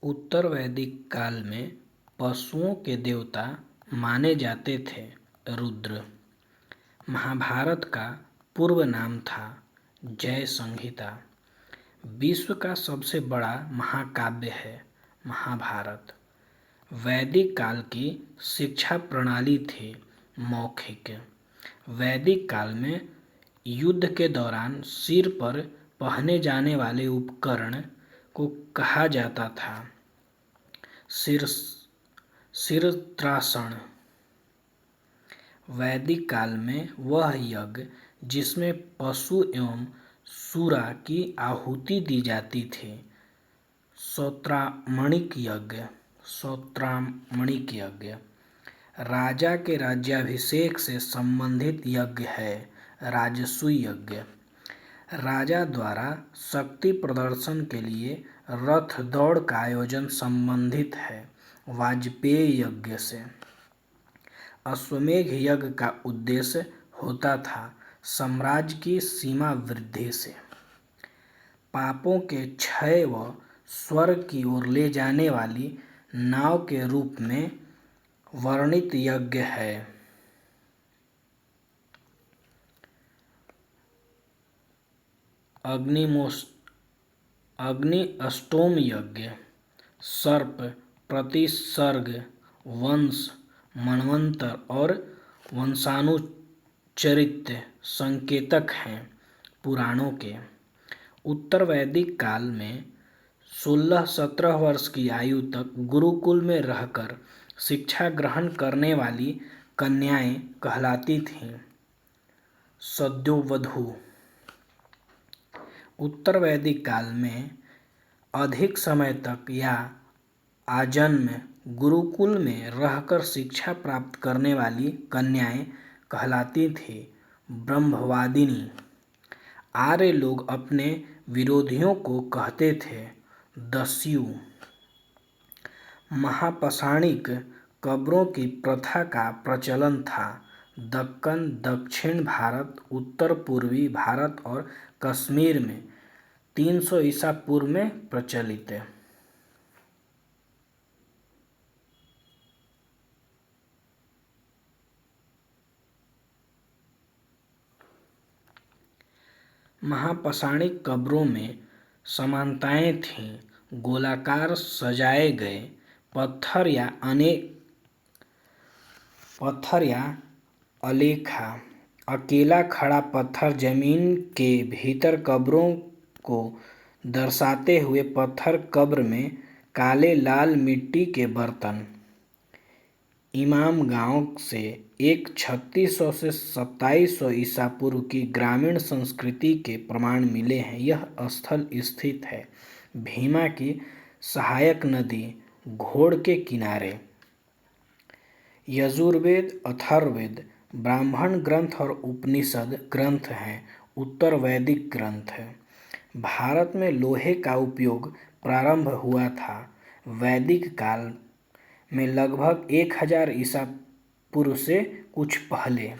उत्तर वैदिक काल में पशुओं के देवता माने जाते थे रुद्र। महाभारत का पूर्व नाम था जय संहिता। विश्व का सबसे बड़ा महाकाव्य है महाभारत। वैदिक काल की शिक्षा प्रणाली थी मौखिक। वैदिक काल में युद्ध के दौरान सिर पर पहने जाने वाले उपकरण को कहा जाता था शिरस्त्रासन। वैदिक काल में वह यज्ञ जिसमें पशु एवं सूरा की आहुति दी जाती थी सौत्रामणिक यज्ञ राजा के राज्याभिषेक से संबंधित यज्ञ है। राजसूय यज्ञ राजा द्वारा शक्ति प्रदर्शन के लिए रथ दौड़ का आयोजन संबंधित है वाजपेय यज्ञ से। अश्वमेध यज्ञ का उद्देश्य होता था साम्राज्य की सीमा वृद्धि से। पापों के क्षय व स्वर्ग की ओर ले जाने वाली नाव के रूप में वर्णित यज्ञ है। अग्नि अष्टोम यज्ञ सर्प प्रतिसर्ग वंश मनवंतर और वंशानुचरित संकेतक हैं पुराणों के। उत्तर वैदिक काल में 16-17 वर्ष की आयु तक गुरुकुल में रहकर शिक्षा ग्रहण करने वाली कन्याएं कहलाती थीं सद्योवधू। उत्तर वैदिक काल में अधिक समय तक या आजन्म गुरुकुल में रहकर शिक्षा प्राप्त करने वाली कन्याएं कहलाती थीं ब्रह्मवादिनी। आर्य लोग अपने विरोधियों को कहते थे दस्यु। महापाषाणिक कब्रों की प्रथा का प्रचलन था दक्कन, दक्षिण भारत, उत्तर पूर्वी भारत और कश्मीर में 300 ईसा पूर्व में प्रचलित। महापाषाणिक कब्रों में समानताएं थीं। गोलाकार सजाए गए पत्थर या अलेखा अकेला खड़ा पत्थर जमीन के भीतर कब्रों को दर्शाते हुए पत्थर कब्र में काले लाल मिट्टी के बर्तन। इमाम गांव से एक 3600 से 2700 ईसा पूर्व की ग्रामीण संस्कृति के प्रमाण मिले हैं। यह स्थल स्थित है भीमा की सहायक नदी घोड़ के किनारे। यजुर्वेद, अथर्ववेद, ब्राह्मण ग्रंथ और उपनिषद ग्रंथ हैं उत्तर वैदिक ग्रंथ। भारत में लोहे का उपयोग प्रारंभ हुआ था वैदिक काल में लगभग 1000 ईसा पूर्व से कुछ पहले।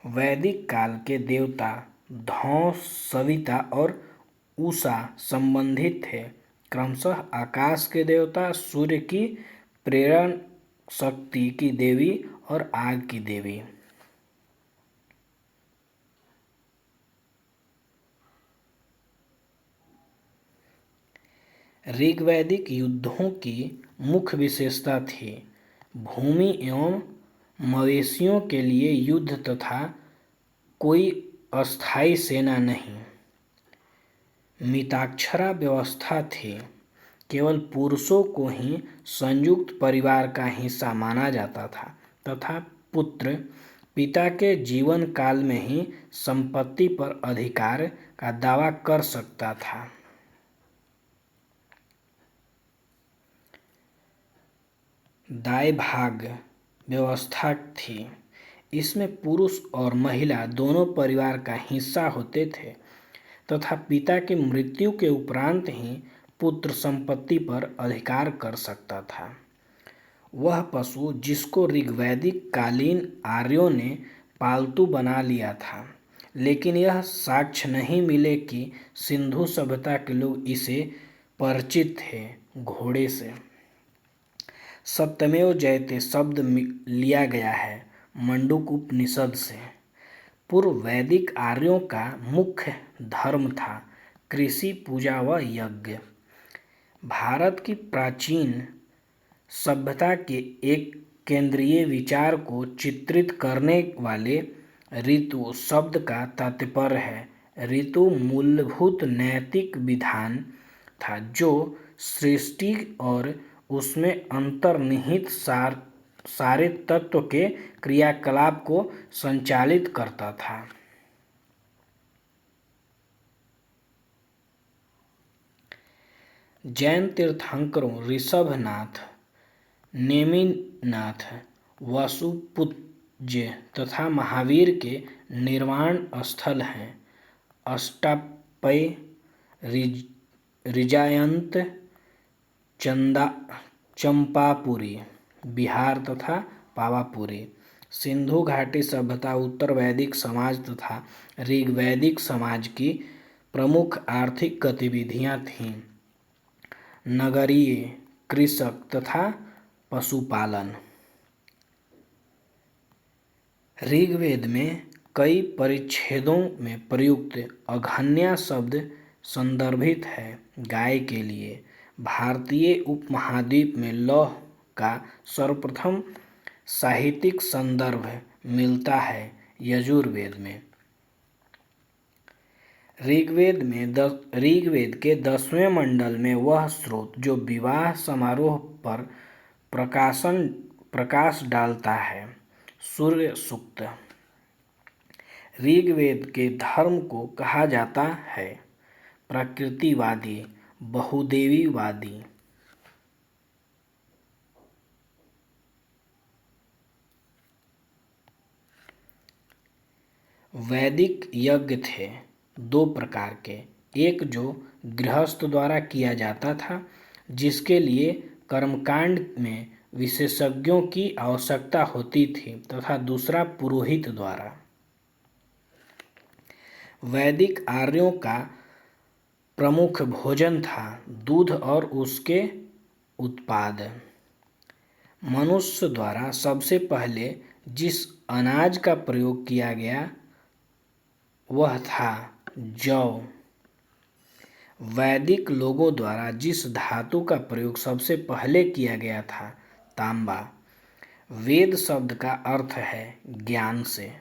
वैदिक काल के देवता धौं, सविता और उषा संबंधित थे क्रमशः आकाश के देवता, सूर्य की प्रेरण शक्ति की देवी और आग की देवी। ऋग्वैदिक युद्धों की मुख्य विशेषता थी भूमि एवं मवेशियों के लिए युद्ध तथा कोई अस्थायी सेना नहीं। मिताक्षरा व्यवस्था थी केवल पुरुषों को ही संयुक्त परिवार का हिस्सा माना जाता था तथा पुत्र पिता के जीवन काल में ही संपत्ति पर अधिकार का दावा कर सकता था। दाय भाग व्यवस्था थी। इसमें पुरुष और महिला दोनों परिवार का हिस्सा होते थे तथा पिता की मृत्यु के उपरांत ही पुत्र संपत्ति पर अधिकार कर सकता था। वह पशु जिसको ऋग्वैदिक कालीन आर्यों ने पालतू बना लिया था, लेकिन यह साक्ष्य नहीं मिले कि सिंधु सभ्यता के लोग इसे परिचित थे घोड़े से। सत्यमेव जयते शब्द लिया गया है मंडूक उपनिषद से। पूर्व वैदिक आर्यों का मुख्य धर्म था कृषि, पूजा व यज्ञ। भारत की प्राचीन सभ्यता के एक केंद्रीय विचार को चित्रित करने वाले ऋतु शब्द का तात्पर्य है। ऋतु मूलभूत नैतिक विधान था जो सृष्टि और उसमें अंतर्निहित सारे तत्व के क्रियाकलाप को संचालित करता था। जैन तीर्थंकरों ऋषभनाथ, नेमिनाथ, वसुपूज्य तथा महावीर के निर्वाण स्थल हैं अष्टापय, ऋजायंत, चंपापुरी बिहार तथा पावापुरी। सिंधु घाटी सभ्यता उत्तर वैदिक समाज तथा ऋग्वैदिक समाज की प्रमुख आर्थिक गतिविधियां थीं। नगरीय कृषक तथा पशुपालन। ऋग्वेद में कई परिच्छेदों में प्रयुक्त अघन्या शब्द संदर्भित है गाय के लिए। भारतीय उपमहाद्वीप में लौह का सर्वप्रथम साहित्यिक संदर्भ मिलता है यजुर्वेद में। ऋग्वेद के 10वें मंडल में वह स्रोत जो विवाह समारोह पर प्रकाश डालता है सूर्य सूक्त। ऋग्वेद के धर्म को कहा जाता है प्रकृतिवादी, बहुदेवीवादी। वैदिक यज्ञ थे दो प्रकार के, एक जो गृहस्थ द्वारा किया जाता था जिसके लिए कर्मकांड में विशेषज्ञों की आवश्यकता होती थी तथा दूसरा पुरोहित द्वारा। वैदिक आर्यों का प्रमुख भोजन था दूध और उसके उत्पाद। मनुष्य द्वारा सबसे पहले जिस अनाज का प्रयोग किया गया वह था जौ। वैदिक लोगों द्वारा जिस धातु का प्रयोग सबसे पहले किया गया था तांबा। वेद शब्द का अर्थ है ज्ञान से।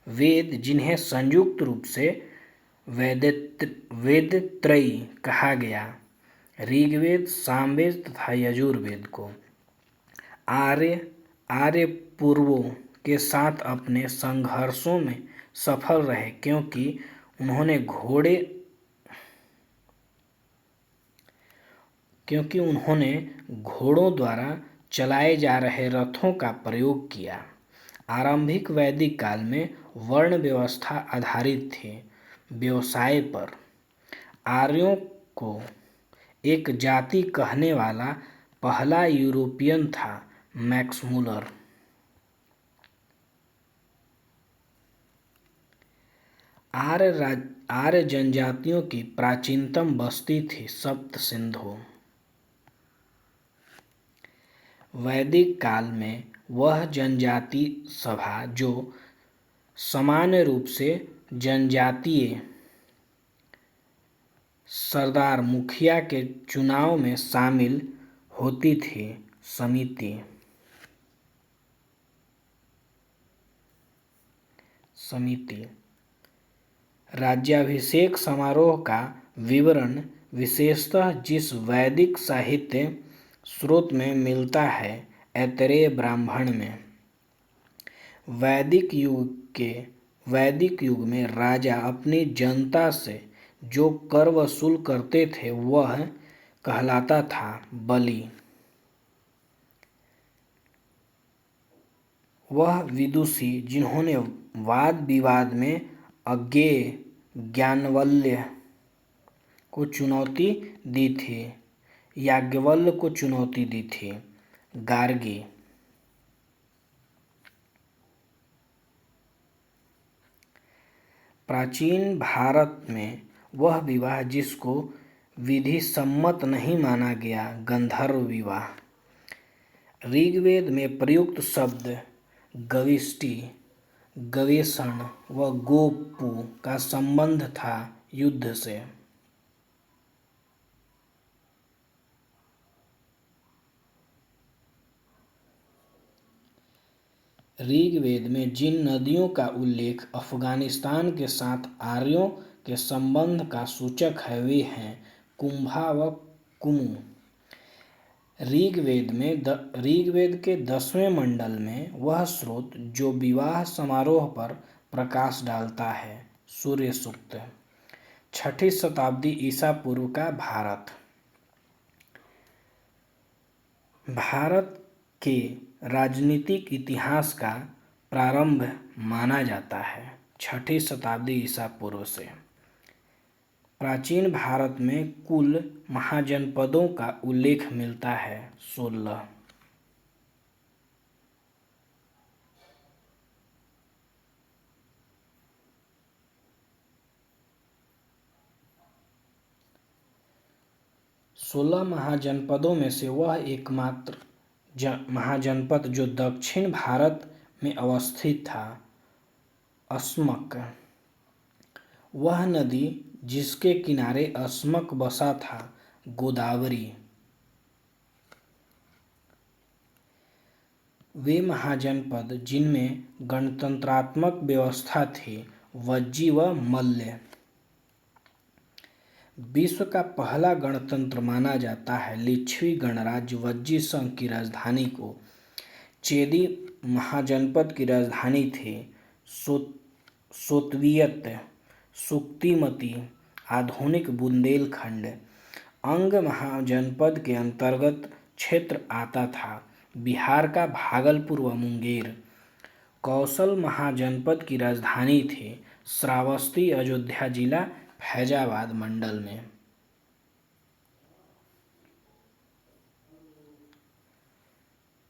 वेद जिन्हें संयुक्त रूप से वेदत्रयी कहा गया, ऋग्वेद, सामवेद तथा यजुर्वेद को आर्य पूर्वों के साथ अपने संघर्षों में सफल रहे क्योंकि उन्होंने घोड़ों द्वारा चलाए जा रहे रथों का प्रयोग किया। आरंभिक वैदिक काल में वर्ण व्यवस्था आधारित थी व्यवसाय पर। आर्यों को एक जाति कहने वाला पहला यूरोपियन था मैक्स मुलर। आर्य जनजातियों की प्राचीनतम बस्ती थी सप्त सिंधु। वैदिक काल में वह जनजाति सभा जो सामान्य रूप से जनजातीय सरदार मुखिया के चुनाव में शामिल होती थी समिति। राज्याभिषेक समारोह का विवरण विशेषतः जिस वैदिक साहित्य स्रोत में मिलता है ऐतरेय ब्राह्मण में। वैदिक युग में राजा अपनी जनता से जो कर वसूल करते थे वह कहलाता था बलि। वह विदुषी जिन्होंने वाद विवाद में अज्ञेय ज्ञानवल्ल्य को चुनौती दी थी, याज्ञवल्क्य को चुनौती दी थी, गार्गी। प्राचीन भारत में वह विवाह जिसको विधि सम्मत नहीं माना गया गंधर्व विवाह। ऋग्वेद में प्रयुक्त शब्द गविष्टि, गवेषण व गोपु का संबंध था युद्ध से। ऋग्वेद में जिन नदियों का उल्लेख अफगानिस्तान के साथ आर्यों के संबंध का सूचक है वे हैं कुंभा व कुमु। ऋग्वेद के 10वें मंडल में वह स्रोत जो विवाह समारोह पर प्रकाश डालता है सूर्य सूक्त। 6ठी शताब्दी ईसा पूर्व का भारत के राजनीतिक इतिहास का प्रारंभ माना जाता है 6ठी शताब्दी ईसा पूर्व से। प्राचीन भारत में कुल महाजनपदों का उल्लेख मिलता है 16। महाजनपदों में से वह एकमात्र महाजनपद जो दक्षिण भारत में अवस्थित था अस्मक। वह नदी जिसके किनारे अस्मक बसा था गोदावरी। वे महाजनपद जिनमें गणतंत्रात्मक व्यवस्था थी वज्जी व मल्ल। विश्व का पहला गणतंत्र माना जाता है लिच्छवी गणराज्य वज्जी संघ की राजधानी को। चेदी महाजनपद की राजधानी थी सोतवियत सुक्तिमती आधुनिक बुंदेलखंड। अंग महाजनपद के अंतर्गत क्षेत्र आता था बिहार का भागलपुर व मुंगेर। कौशल महाजनपद की राजधानी थी श्रावस्ती अयोध्या जिला फैजाबाद मंडल में।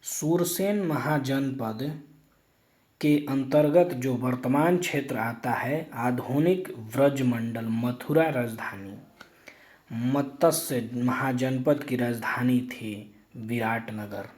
सूरसेन महाजनपद के अंतर्गत जो वर्तमान क्षेत्र आता है आधुनिक व्रजमंडल मथुरा राजधानी। मत्स्य महाजनपद की राजधानी थी विराटनगर।